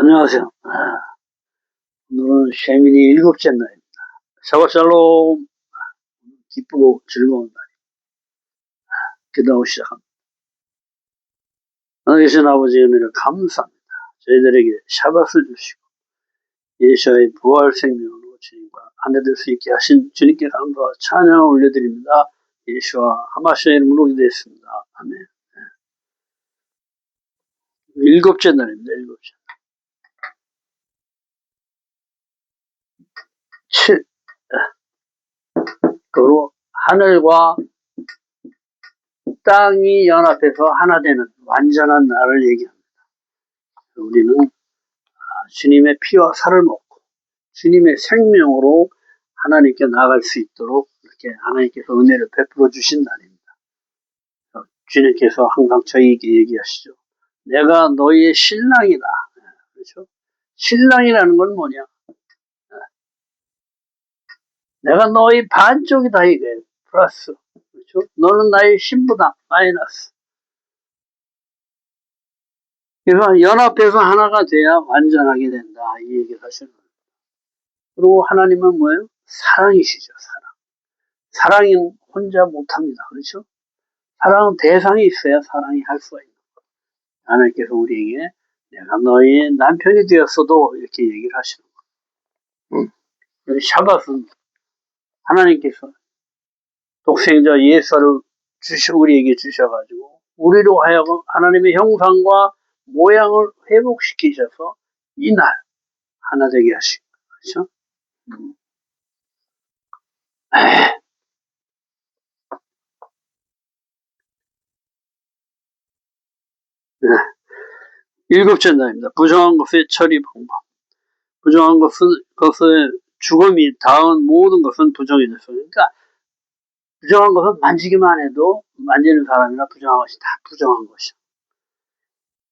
안녕하세요. 오늘은 쉐미니 일곱째 날입니다. 샤바샬롬. 기쁘고 즐거운 날. 기도하고 시작합니다. 하나님 계신 아버지의 은혜를 감사합니다. 저희들에게 샤밧을 주시고 예수의 부활 생명으로 주님과 안내될 수 있게 하신 주님께 감사와 찬양을 올려드립니다. 예수와 하마시의 이름으로 기도했습니다. 아멘. 일곱째 날입니다. 일곱째 날. 7. 그로 하늘과 땅이 연합해서 하나 되는 완전한 날을 얘기합니다. 우리는 주님의 피와 살을 먹고 주님의 생명으로 하나님께 나갈 수 있도록 이렇게 하나님께서 은혜를 베풀어 주신 날입니다. 주님께서 항상 저희에게 얘기하시죠. 내가 너희의 신랑이다. 그렇죠? 신랑이라는 건 뭐냐? 내가 너희 반쪽이다 이게 플러스. 그렇죠? 너는 나의 신부다 마이너스. 그래서 연합해서 하나가 돼야 완전하게 된다 이 얘기를 하시는 거예요. 그리고 하나님은 뭐예요? 사랑이시죠. 사랑은 혼자 못합니다. 그렇죠? 사랑은 대상이 있어야 사랑이 할 수가 있는 거예요. 하나님께서 우리에게 내가 너의 남편이 되었어도 이렇게 얘기를 하시는 거예요. 샤밧은 하나님께서 독생자 예수를 우리에게 주셔가지고 우리로 하여금 하나님의 형상과 모양을 회복시키셔서 이날 하나 되게 하신 거예요. 그렇죠? 네. 일곱째 날입니다. 부정한 것의 처리 방법. 부정한 것의 죽음이 닿은 모든 것은 부정이죠. 그러니까 부정한 것은 만지기만 해도 만지는 사람이나 부정한 것이 다 부정한 것이죠.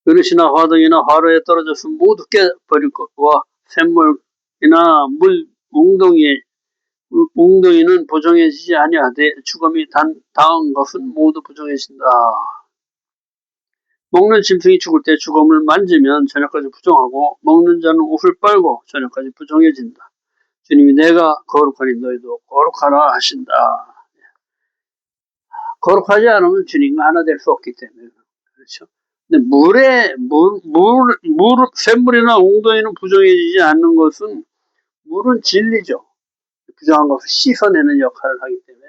그릇이나 화등이나 화로에 떨어졌으면 모두 깨버릴 것과 샘물이나 물 웅덩이는 부정해지지 아니하되 죽음이 닿은 것은 모두 부정해진다. 먹는 짐승이 죽을 때 죽음을 만지면 저녁까지 부정하고 먹는 자는 옷을 빨고 저녁까지 부정해진다. 주님이 내가 거룩하니 너희도 거룩하라 하신다. 거룩하지 않으면 주님과 하나 될 수 없기 때문에 그렇죠. 근데 샘물이나 웅덩이는 부정해지지 않는 것은 물은 진리죠. 부정한 것을 씻어내는 역할을 하기 때문에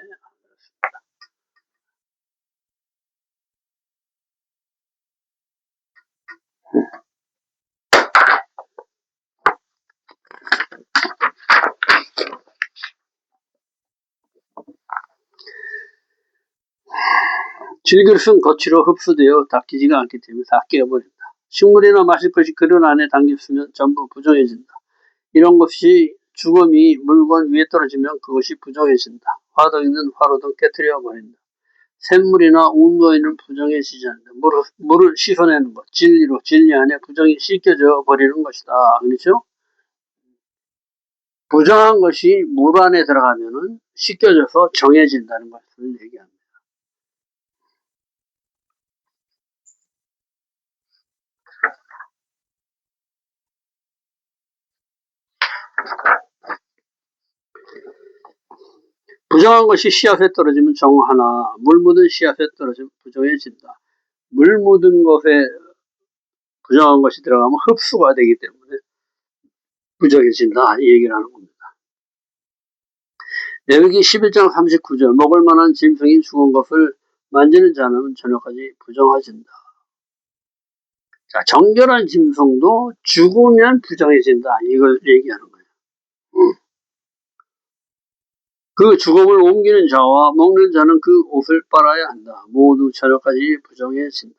질그릇은 거치로 흡수되어 닦이지가 않기 때문에 다 깨어버린다. 식물이나 마실 것이 그릇 안에 담겼으면 전부 부정해진다. 이런 것이 죽음이 물건 위에 떨어지면 그것이 부정해진다. 화덕이든 화로든 깨트려 버린다. 샘물이나 웅덩이는 부정해지지 않는다. 물을 씻어내는 것, 진리로 진리 안에 부정이 씻겨져 버리는 것이다. 그렇죠? 부정한 것이 물 안에 들어가면은 씻겨져서 정해진다는 것을 얘기합니다. 부정한 것이 씨앗에 떨어지면 정하나 물 묻은 씨앗에 떨어지면 부정해진다. 물 묻은 것에 부정한 것이 들어가면 흡수가 되기 때문에 부정해진다 이 얘기를 하는 겁니다. 레위기 11장 39절 먹을 만한 짐승이 죽은 것을 만지는 자는 저녁까지 부정해진다. 자, 정결한 짐승도 죽으면 부정해진다 이걸 얘기하는 거예요. 그 죽음을 옮기는 자와 먹는 자는 그 옷을 빨아야 한다. 모두 저녁까지 부정해진다.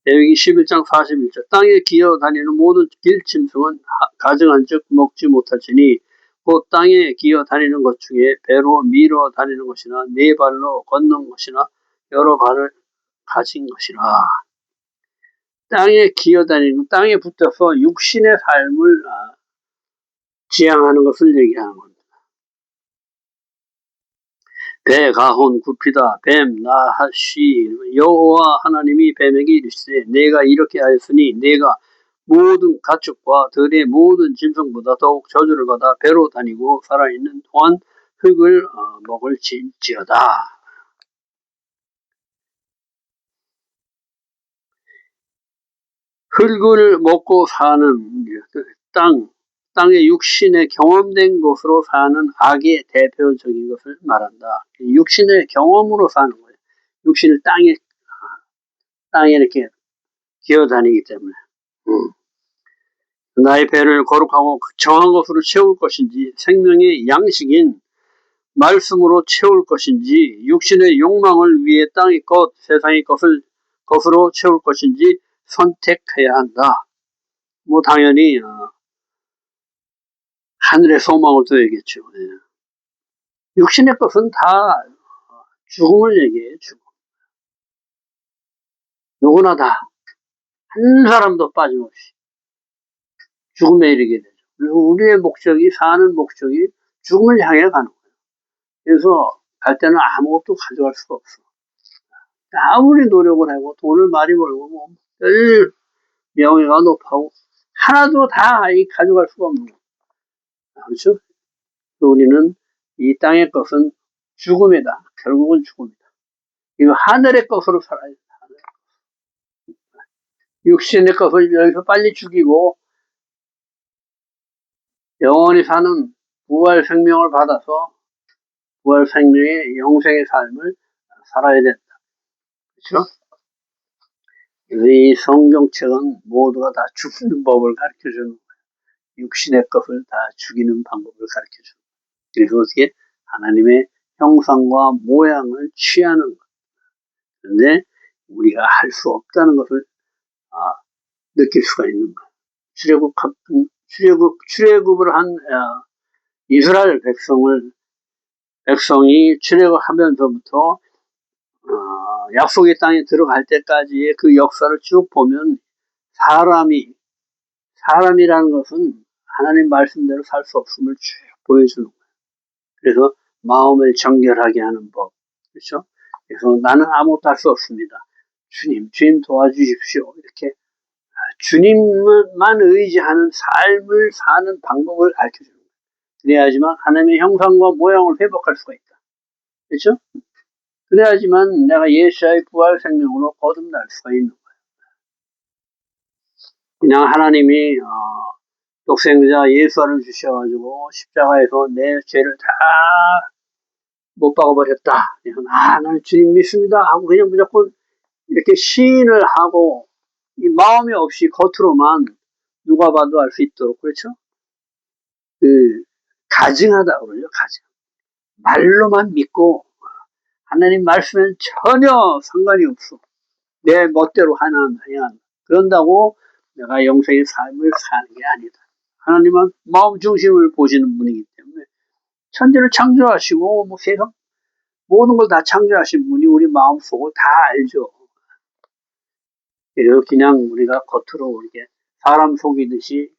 레위기 11장 41절 땅에 기어다니는 모든 길짐승은 가증한 즉 먹지 못할지니 곧 땅에 기어다니는 것 중에 배로 밀어 다니는 것이나 네 발로 걷는 것이나 여러 발을 가진 것이라. 땅에 기어다니는 땅에 붙어서 육신의 삶을 지향하는 것을 얘기하는 겁니다. 배 가혼 굽히다 뱀 나하시 여호와 하나님이 뱀에게 이르시되 내가 이렇게 하였으니 내가 모든 가축과 들의 모든 짐승보다 더욱 저주를 받아 배로 다니고 살아있는 동안 흙을 먹을지어다. 흙을 먹고 사는 땅의 육신에 경험된 것으로 사는 악의 대표적인 것을 말한다. 육신의 경험으로 사는 거예요. 육신을 땅에 이렇게 기어다니기 때문에. 나의 배를 거룩하고 정한 것으로 채울 것인지, 생명의 양식인 말씀으로 채울 것인지, 육신의 욕망을 위해 땅의 것, 세상의 것으로 채울 것인지 선택해야 한다. 뭐 당연히 하늘의 소망을 둬야겠죠. 예. 육신의 것은 다 죽음을 얘기해요. 죽음. 누구나 다 한 사람도 빠짐없이 죽음에 이르게 되죠. 그리고 우리의 목적이, 사는 목적이 죽음을 향해 가는 거예요. 그래서 갈 때는 아무것도 가져갈 수가 없어. 아무리 노력을 하고 돈을 많이 벌고 뭐 명예가 높아고 하나도 다 가져갈 수가 없는 거예요. 그렇죠? 우리는 이 땅의 것은 죽음이다. 결국은 죽음이다. 이거 하늘의 것으로 살아야 돼. 육신의 것을 여기서 빨리 죽이고 영원히 사는 부활 생명을 받아서 부활 생명의 영생의 삶을 살아야 된다. 그렇죠? 이 성경책은 모두가 다 죽는 법을 가르쳐주는 거예요. 육신의 것을 다 죽이는 방법을 가르쳐주는 거예요. 그래서 어떻게 하나님의 형상과 모양을 취하는 거예요. 그런데 우리가 할 수 없다는 것을 느낄 수가 있는 거예요. 출애굽을 한 이스라엘 백성이 출애굽 하면서부터 약속의 땅에 들어갈 때까지의 그 역사를 쭉 보면 사람이라는 것은 하나님 말씀대로 살 수 없음을 쭉 보여주는 거예요. 그래서 마음을 정결하게 하는 법, 그렇죠? 그래서 나는 아무것도 할 수 없습니다. 주님 도와주십시오. 이렇게 주님만 의지하는 삶을 사는 방법을 가르쳐주는 거예요. 그래야지만 하나님의 형상과 모양을 회복할 수가 있다. 그렇죠? 그래야지만 내가 예수의 부활 생명으로 거듭날 수가 있는 거예요. 그냥 하나님이 독생자 예수를 주셔가지고 십자가에서 내 죄를 다 못 박아버렸다. 나는 주님 믿습니다 하고 그냥 무조건 이렇게 시인을 하고 이 마음이 없이 겉으로만 누가 봐도 알 수 있도록, 그렇죠? 가증하다 그러죠. 가증. 말로만 믿고 하나님 말씀엔 전혀 상관이 없어. 내 멋대로 하나님 그런다고 내가 영생의 삶을 사는 게 아니다. 하나님은 마음 중심을 보시는 분이기 때문에 천지를 창조하시고 뭐 세상 모든 걸 다 창조하신 분이 우리 마음속을 다 알죠. 그래서 그냥 우리가 겉으로 이렇게 사람 속이듯이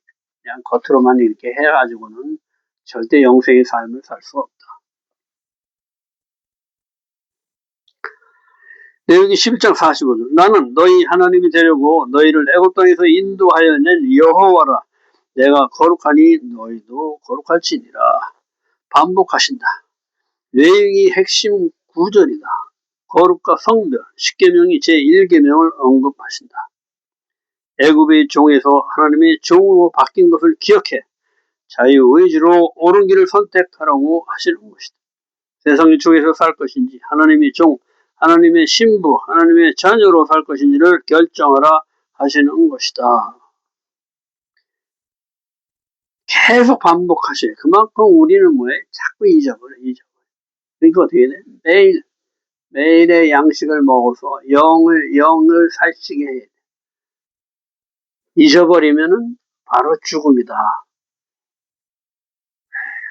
그냥 겉으로만 이렇게 해가지고는 절대 영생의 삶을 살 수가 없다. 레위기 11장 45절 나는 너희 하나님이 되려고 너희를 애굽 땅에서 인도하여 낸 여호와라. 내가 거룩하니 너희도 거룩할지니라. 반복하신다. 레위기 핵심 구절이다. 거룩과 성별, 십계명이 제1계명을 언급하신다. 애굽의 종에서 하나님의 종으로 바뀐 것을 기억해 자유의지로 옳은 길을 선택하라고 하시는 것이다. 세상의 중에서 살 것인지 하나님의 종, 하나님의 신부, 하나님의 자녀로 살 것인지를 결정하라 하시는 것이다. 계속 반복하셔요. 그만큼 우리는 뭐예요? 자꾸 잊어버려. 그러니까 어떻게 돼? 매일의 양식을 먹어서 영을 살찌게 해야 돼. 잊어버리면은 바로 죽음이다.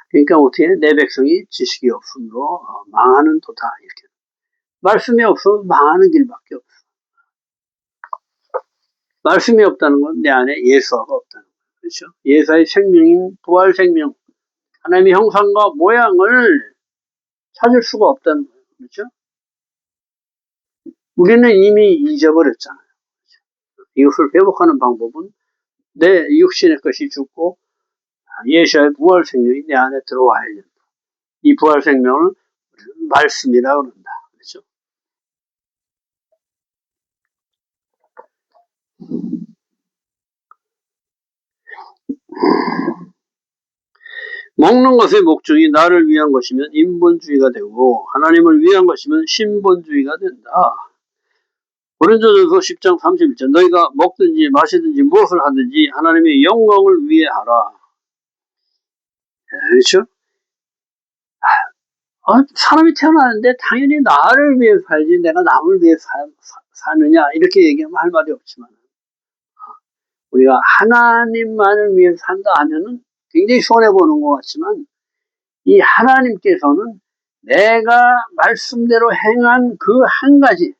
그러니까 어떻게 해? 내 백성이 지식이 없으므로 망하는 도다. 이렇게. 말씀이 없으면 망하는 길밖에 없어. 말씀이 없다는 건 내 안에 예수가 없다는 거예요. 그렇죠? 예수의 생명인 부활 생명, 하나님의 형상과 모양을 찾을 수가 없다는 거예요. 그렇죠? 우리는 이미 잊어버렸잖아요. 이것을 회복하는 방법은 내 육신의 것이 죽고 예수의 부활 생명이 내 안에 들어와야 된다. 이 부활 생명을 말씀이라 그런다. 그렇죠? 먹는 것의 목적이 나를 위한 것이면 인본주의가 되고 하나님을 위한 것이면 신본주의가 된다. 고린도전서 10장 31절 너희가 먹든지 마시든지 무엇을 하든지 하나님의 영광을 위해 하라. 그렇죠? 사람이 태어나는데 당연히 나를 위해 살지 내가 남을 위해 사느냐 이렇게 얘기하면 할 말이 없지만 우리가 하나님만을 위해 산다 하면은 굉장히 손해보는 것 같지만 이 하나님께서는 내가 말씀대로 행한 그 한 가지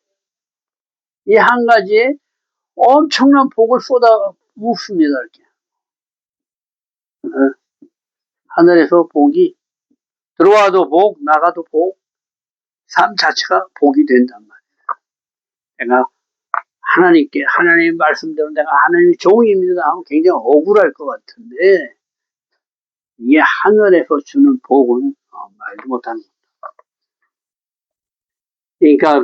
이 한 가지에 엄청난 복을 쏟아 붓습니다. 이렇게. 하늘에서 복이 들어와도 복 나가도 복 삶 자체가 복이 된단 말이에요. 내가 하나님께 하나님 말씀대로 내가 하나님의 종입니다 하면 굉장히 억울할 것 같은데 이게 하늘에서 주는 복은 말도 못하는 겁니다. 그러니까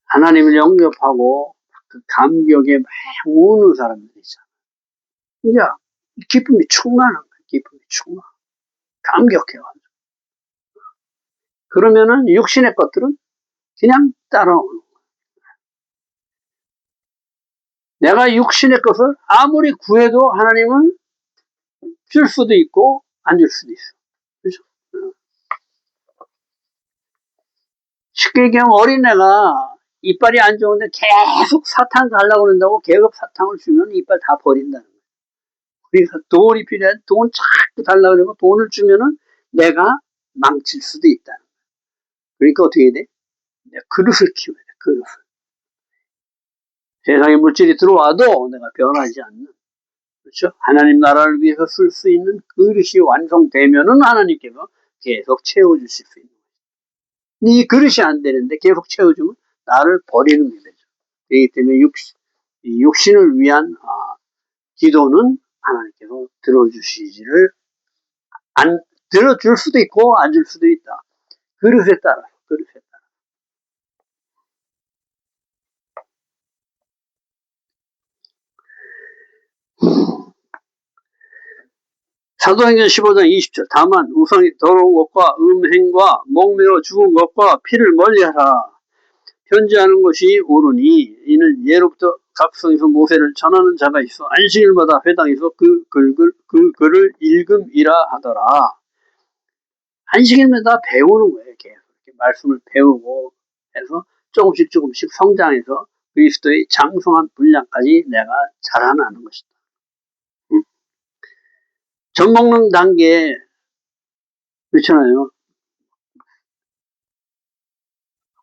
하나님을 영접하고 그 감격에 막 우는 사람들이 있잖아요. 그러니까 기쁨이 충만한 거예요. 기쁨이 충만. 감격해요. 그러면은 육신의 것들은 그냥 따라오는 거예요. 내가 육신의 것을 아무리 구해도 하나님은 줄 수도 있고 안 줄 수도 있어요. 그렇죠? 쉽게 얘기하면 어린애가 이빨이 안 좋은데 계속 사탕 달라고 그런다고 계속 사탕을 주면 이빨 다 버린다는 거예요. 그래서 돈이 필요해. 돈 자꾸 달라고 그러고 돈을 주면은 내가 망칠 수도 있다. 그러니까 어떻게 해야 돼? 내가 그릇을 키워야 돼. 그릇을. 세상에 물질이 들어와도 내가 변하지 않는. 그렇죠? 하나님 나라를 위해서 쓸 수 있는 그릇이 완성되면은 하나님께서 계속 채워주실 수 있는 거예요. 이 그릇이 안 되는데 계속 채워주면 나를 버리는 게 되죠. 그렇기 때문에 육신을 위한 기도는 하나님께서 들어주시지를 안 들어줄 수도 있고 안 줄 수도 있다. 그릇에 따라서. 사도행전 15장 20절 다만 우상이 더러운 것과 음행과 목매어 죽은 것과 피를 멀리하라. 편지하는 것이 옳으니 이는 예로부터 각성에서 모세를 전하는 자가 있어 안식일마다 회당에서 그 글을 읽음이라 하더라. 안식일마다 배우는 거예요. 계속 이렇게 말씀을 배우고 해서 조금씩 성장해서 그리스도의 장성한 분량까지 내가 자라나는 것이다. 젖 먹는 단계에 그렇잖아요.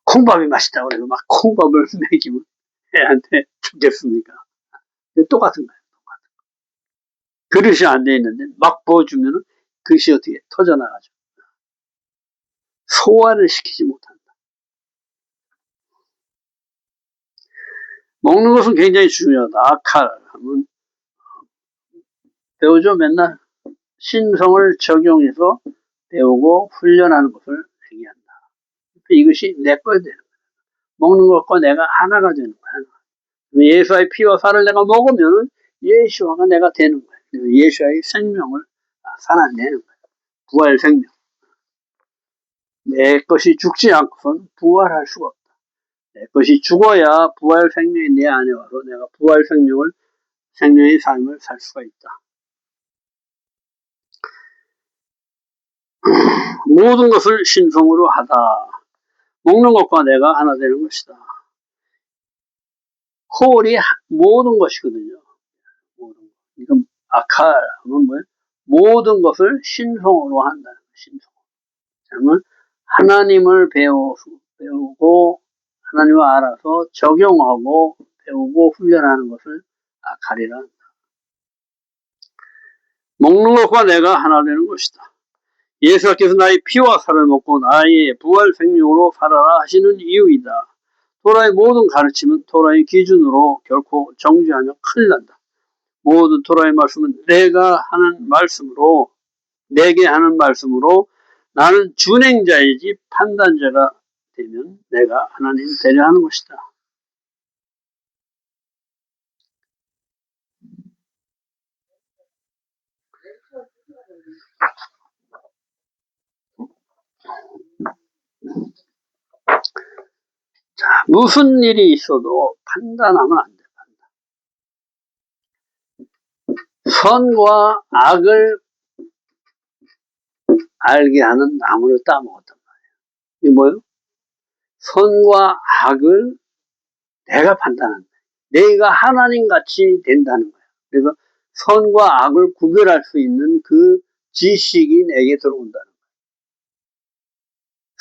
콩밥이 맛있다고 그래서 막 콩밥을 먹이면 애한테 죽겠습니까? 똑같은 거예요. 그릇이 안 돼 있는데 막 부어주면 그릇이 어떻게 터져나가죠. 소화를 시키지 못한다. 먹는 것은 굉장히 중요하다. 아칼 하면 배우죠. 맨날 신성을 적용해서 배우고 훈련하는 것을 얘기한다. 이것이 내 거야 되는 거야. 먹는 것과 내가 하나가 되는 거야. 예수와의 피와 살을 내가 먹으면 예수와가 내가 되는 거야. 예수와의 생명을 살아내는 거야. 부활 생명. 내 것이 죽지 않고선 부활할 수가 없다. 내 것이 죽어야 부활 생명이 내 안에 와서 내가 부활 생명의 삶을 살 수가 있다. 모든 것을 신성으로 하다. 먹는 것과 내가 하나 되는 것이다. 콜이 모든 것이거든요. 이건 아칼 하면 뭐예요? 모든 것을 신성으로 한다. 신성. 그러면 하나님을 배우고 하나님을 알아서 적용하고 배우고 훈련하는 것을 아칼이라 한다. 먹는 것과 내가 하나 되는 것이다. 예수께서 나의 피와 살을 먹고 나의 부활 생명으로 살아라 하시는 이유이다. 토라의 모든 가르침은 토라의 기준으로 결코 정죄하면 큰일 난다. 모든 토라의 말씀은 내가 하는 말씀으로, 내게 하는 말씀으로 나는 준행자이지 판단자가 되면 내가 하나님 되려 하는 것이다. 자, 무슨 일이 있어도 판단하면 안 돼. 선과 악을 알게 하는 나무를 따먹었단 말이에요. 이게 뭐예요? 선과 악을 내가 판단한다. 내가 하나님같이 된다는 거야. 그래서 선과 악을 구별할 수 있는 그 지식이 내게 들어온다는 거야.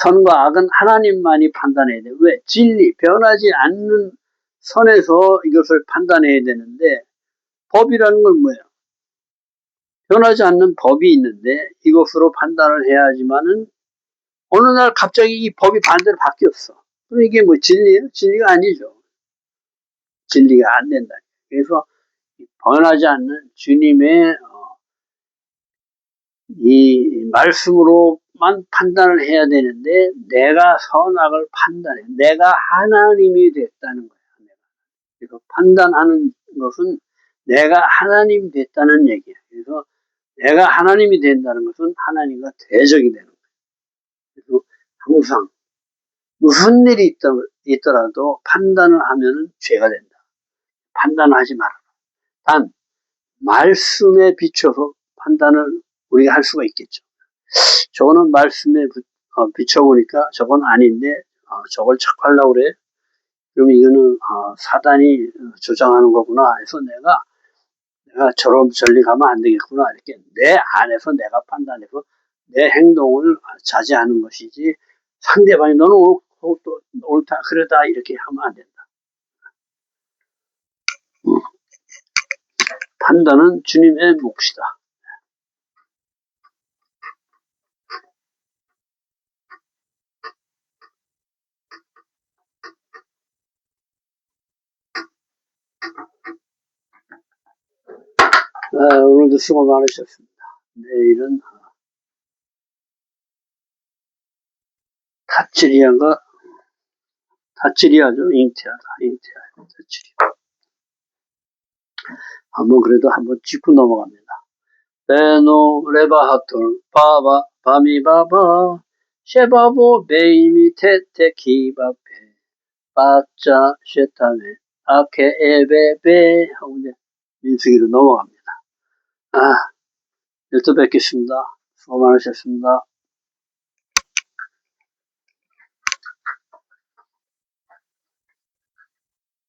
선과 악은 하나님만이 판단해야 돼. 왜? 진리, 변하지 않는 선에서 이것을 판단해야 되는데, 법이라는 건 뭐예요? 변하지 않는 법이 있는데 이것으로 판단을 해야 하지만은 어느 날 갑자기 이 법이 반대로 바뀌었어. 그럼 이게 뭐 진리예요? 진리가 아니죠. 진리가 안 된다. 그래서 변하지 않는 주님의 이 말씀으로만 판단을 해야 되는데 내가 선악을 판단해. 내가 하나님이 됐다는 거야. 그래서 판단하는 것은 내가 하나님이 됐다는 얘기야. 그래서 내가 하나님이 된다는 것은 하나님과 대적이 되는 거야. 그래서 항상 무슨 일이 있더라도 판단을 하면은 죄가 된다. 판단하지 마라. 단 말씀에 비춰서 판단을 우리가 할 수가 있겠죠. 저거는 말씀에 비춰보니까 저건 아닌데 저걸 자꾸 하려고 그래. 그럼 이거는 사단이 조장하는 거구나 해서 내가 저리 가면 안 되겠구나 이렇게 내 안에서 내가 판단해서 내 행동을 자제하는 것이지 상대방이 너는 옳다 그러다 이렇게 하면 안 된다. 판단은 주님의 몫이다. 오늘도 수고 많으셨습니다. 내일은 타치리아죠. 잉태하다. 타치리아. 그래도 한번 짚고 넘어갑니다. 베노 레바하톨 바바 바미바바 셰바보 베이미 테테 키바페 바짜 셰타메 아케 에베베 하고 이제 민수기로 넘어갑니다. 또 뵙겠습니다. 수고 많으셨습니다.